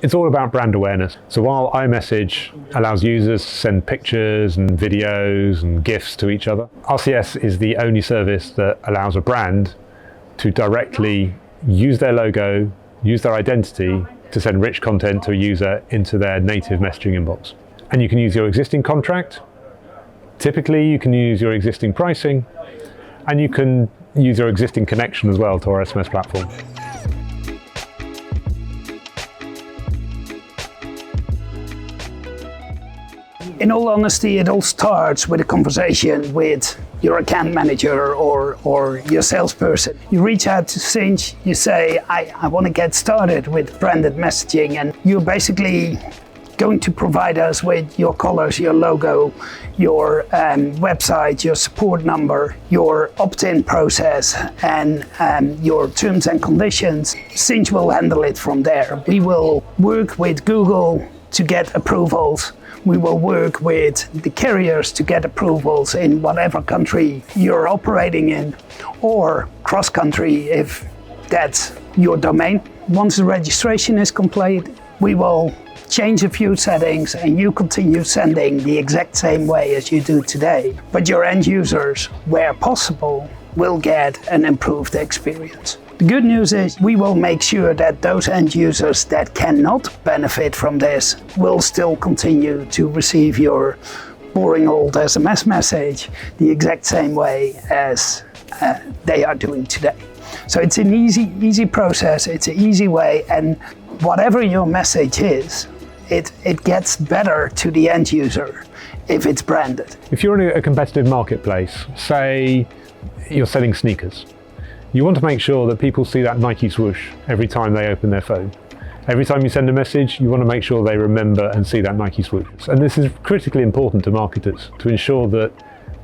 It's all about brand awareness. So while iMessage allows users to send pictures and videos and GIFs to each other, RCS is the only service that allows a brand to directly use their logo, use their identity to send rich content to a user into their native messaging inbox. And you can use your existing contract. Typically, you can use your existing pricing, and you can use your existing connection as well to our SMS platform. In all honesty, it all starts with a conversation with your account manager or your salesperson. You reach out to Sinch, you say, I want to get started with branded messaging, and you're basically going to provide us with your colors, your logo, your website, your support number, your opt-in process, and your terms and conditions. Sinch will handle it from there. We will work with Google to get approvals. We will work with the carriers to get approvals in whatever country you're operating in, or cross-country if that's your domain. Once the registration is complete, we will change a few settings and you continue sending the exact same way as you do today. But your end users, where possible, will get an improved experience. The good news is we will make sure that those end users that cannot benefit from this will still continue to receive your boring old SMS message the exact same way as they are doing today. So it's an easy process, it's an easy way, and whatever your message is, it gets better to the end user if it's branded. If you're in a competitive marketplace, say you're selling sneakers, you want to make sure that people see that Nike swoosh every time they open their phone. Every time you send a message, you want to make sure they remember and see that Nike swoosh. And this is critically important to marketers, to ensure that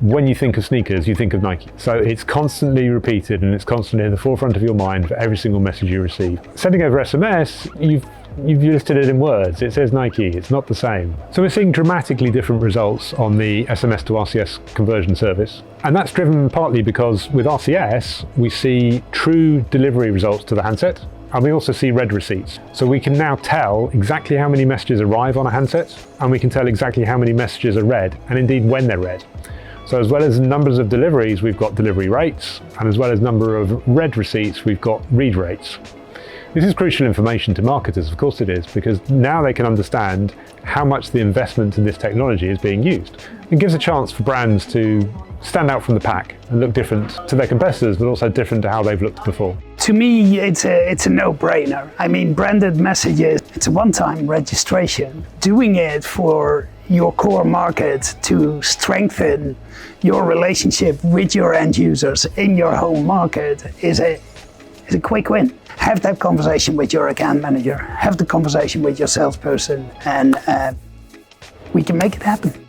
when you think of sneakers, you think of Nike. So it's constantly repeated and it's constantly in the forefront of your mind for every single message you receive. Sending over SMS, you've listed it in words. It says Nike, it's not the same. So we're seeing dramatically different results on the SMS to RCS conversion service. And that's driven partly because with RCS, we see true delivery results to the handset, and we also see read receipts. So we can now tell exactly how many messages arrive on a handset, and we can tell exactly how many messages are read, and indeed when they're read. So as well as numbers of deliveries, we've got delivery rates, and as well as number of read receipts, we've got read rates. This is crucial information to marketers, of course it is, because now they can understand how much the investment in this technology is being used. It gives a chance for brands to stand out from the pack and look different to their competitors, but also different to how they've looked before. To me, it's a no-brainer. I mean, branded messages, it's a one-time registration. Doing it for your core market to strengthen your relationship with your end users in your home market is a quick win. Have that conversation with your account manager, have the conversation with your salesperson, and we can make it happen.